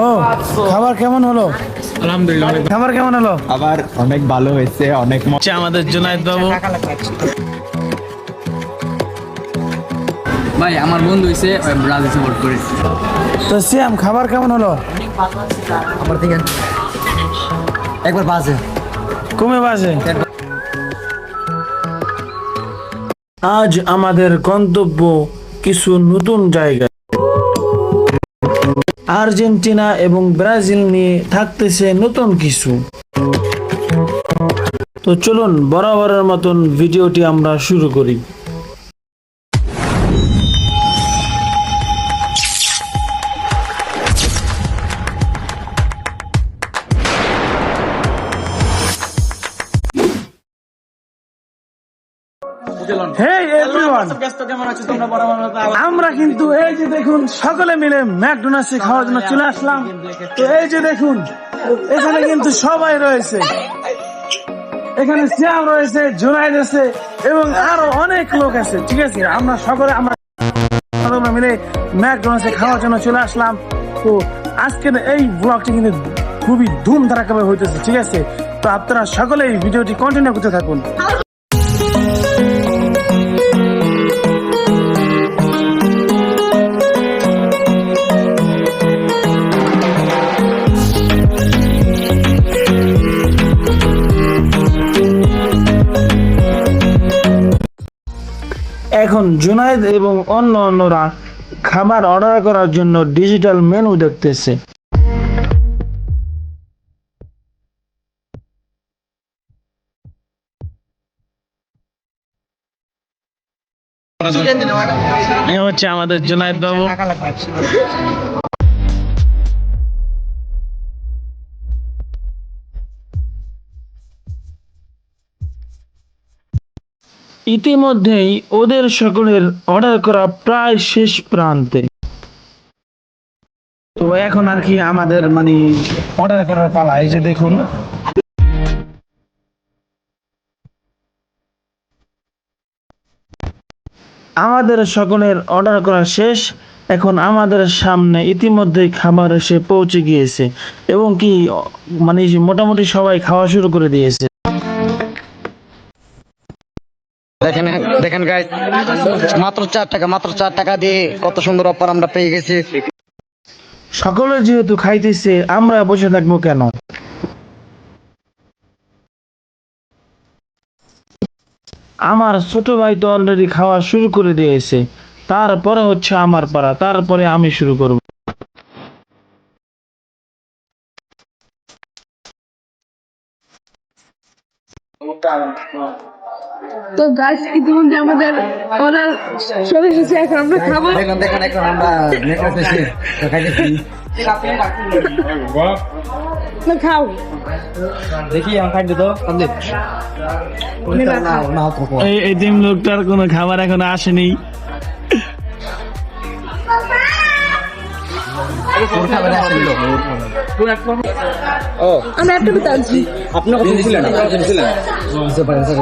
ও খাবার কেমন হলো? আলহামদুলিল্লাহ খাবার কেমন হলো? আবার অনেক ভালো হয়েছে, অনেক আমাদের জুনায়েদ বাবু। ভাই আমার বন্ধু হইছে ব্রাজিল সাপোর্ট করে। তো সিয়াম খাবার কেমন হলো? আমার থেকে একবার বাজে কমে বাজে। আজ আমাদের গন্তব্য কিছু নতুন জায়গায়। আর্জেন্টিনা এবং ব্রাজিল নিয়ে থাকতেছে নতুন কিছু। তো চলুন বরাবরের মতন ভিডিওটি আমরা শুরু করি। Hey everyone! আমরা কিন্তু এই যে দেখুন সকলে মিলে ম্যাকডোনাল্ডসে খাওয়ার জন্য চলে আসলাম। তো এই যে দেখুন এখানে কিন্তু সবাই রয়েছে, এখানে শ্যাম রয়েছে, জুনায়েদ আছে এবং আরো অনেক লোক আছে। ঠিক আছে, আমরা সকলে আমরা মিলে ম্যাকডোনাল্ডসে খাওয়ার জন্য চলে আসলাম। তো আজকের এই ব্লগটি কিন্তু খুবই ধুমধারাক্কাভাবে হইতেছে। ঠিক আছে, তো আপনারা সকলে এই ভিডিওটি কন্টিনিউ করতে থাকুন। এখন জুনায়েদ এবং অন্যরা খাবার অর্ডার করার জন্য ডিজিটাল মেনু দেখতেছে। হচ্ছে আমাদের জুনায়েদ বাবু। ইতিমধ্যেই ওদের সকলের অর্ডার করা প্রায় শেষ প্রান্তে। তো এখন আর কি আমাদের অর্ডার করার পালা। এই যে দেখুন আমাদের সকলের অর্ডার করা শেষ। এখন আমাদের সামনে ইতিমধ্যেই খাবার এসে পৌঁছে গিয়েছে এবং কি মোটামুটি সবাই খাওয়া শুরু করে দিয়েছে। দেখেন দেখেন গাইস, মাত্র 4 টাকা দিয়ে কত সুন্দর অফার আমরা পেয়ে গেছি। সকলে যেহেতু খাইতেছে আমরা বসে থাকবো কেন? আমার ছোট ভাই তো অলরেডি খাওয়া শুরু করে দিয়েছে, তারপরে হচ্ছে আমার পাড়া, তারপরে আমি শুরু করব। তো গাইস ইতিমধ্যে আমাদের অর্ডার চলে এসেছে, এখন আমরা খাবো। দেখেন দেখেন এখন আমরা নেটওয়ার্ক এসে খাইতেছি। তো খাও। দেখি আমি খাইতে তো কমপ্লিট না না তো এই তিন লোকটার কোনো খাবার এখনো আসেনি। আমরা একটা বিতা আনছি। আপনি কত ছিলেন? বুঝতে পারেন স্যার।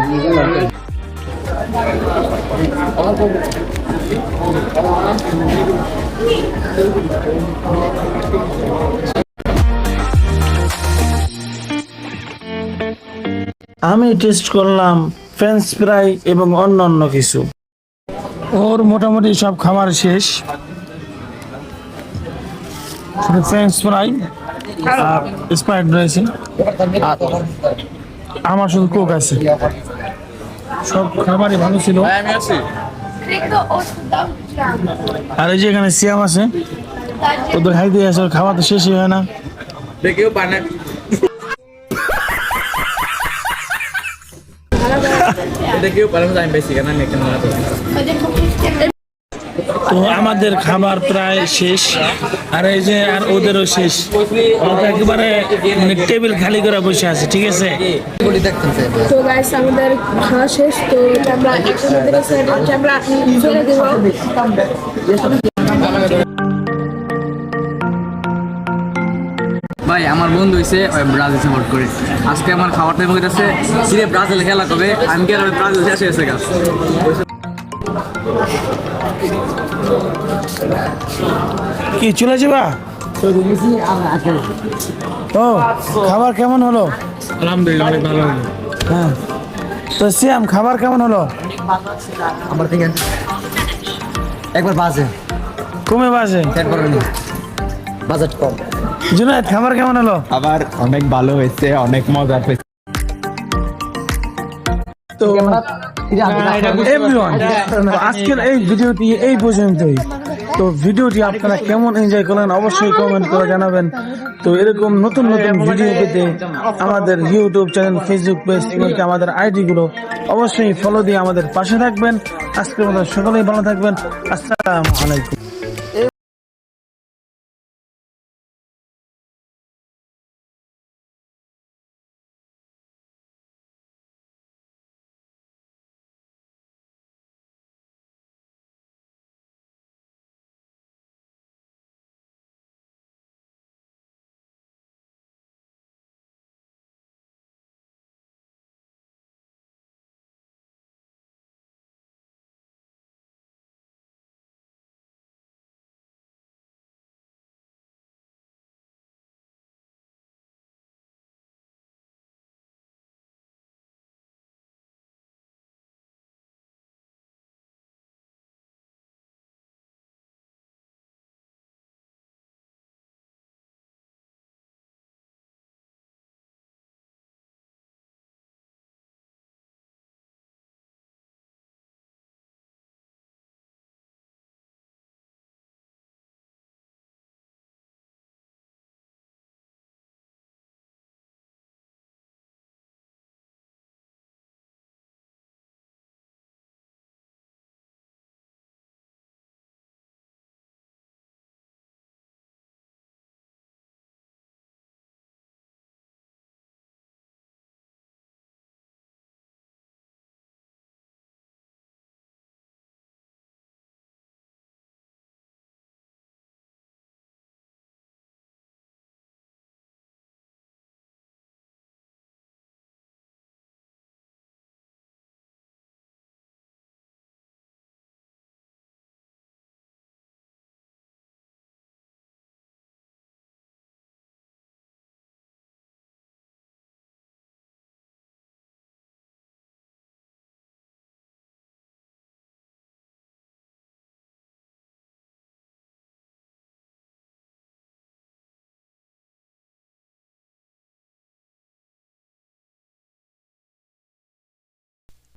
আমি টেস্ট করলাম ফ্রেঞ্চ ফ্রাই এবং অন্যান্য কিছু। ওর মোটামুটি সব খাবার শেষ। ফ্রেঞ্চ ফ্রাই আর স্প্রাইট রয়েছে, আমার শুধু কোক আছে। সব খাবারই ভালো ছিল। আর এই যে এখানে সিয়াম আছে, ওদের খাইতে আছে, খাওয়া তো শেষই হয় না। তো আমাদের খাবার প্রায় শেষ, আর এই যে আর ওদেরও শেষ। ওরা একেবারে টেবিল খালি করে বসে আছে। ঠিক আছে, তো গাইস আমাদের খাওয়া শেষ। তো আমরা আমরা চলে দেব। ভাই আমার বন্ধু হইছে ব্রাজিল সাপোর্ট করে। আজকে আমার খাওয়ার টাইম হইতাছে, সিরে ব্রাজিল খেলা কবে আমি কি আর ব্রাজিল শেষ হয়েছে গাছ। কি চলে যাবা? ও খাবার কেমন হলো? আলহামদুলিল্লাহ অনেক ভালো হলো। হ্যাঁ, তো সিয়াম খাবার কেমন হলো? আমার থেকে একবার বাজে কমে বাজে। বাজেট কম। জুনায়েদ খাবার কেমন হলো? আবার অনেক ভালো হয়েছে, অনেক মজা পেয়েছি। তো everyone, তো আজকের এই ভিডিওটি এই পর্যন্তই। তো ভিডিওটি আপনারা কেমন এনজয় করলেন অবশ্যই কমেন্ট করে জানাবেন। তো এরকম নতুন নতুন ভিডিও পেতে আমাদের ইউটিউব চ্যানেল, ফেসবুক পেজ, এমনকি আমাদের আইডি গুলো অবশ্যই ফলো দিয়ে আমাদের পাশে থাকবেন। আজকের মতো সকলেই ভালো থাকবেন। আসসালামু আলাইকুম।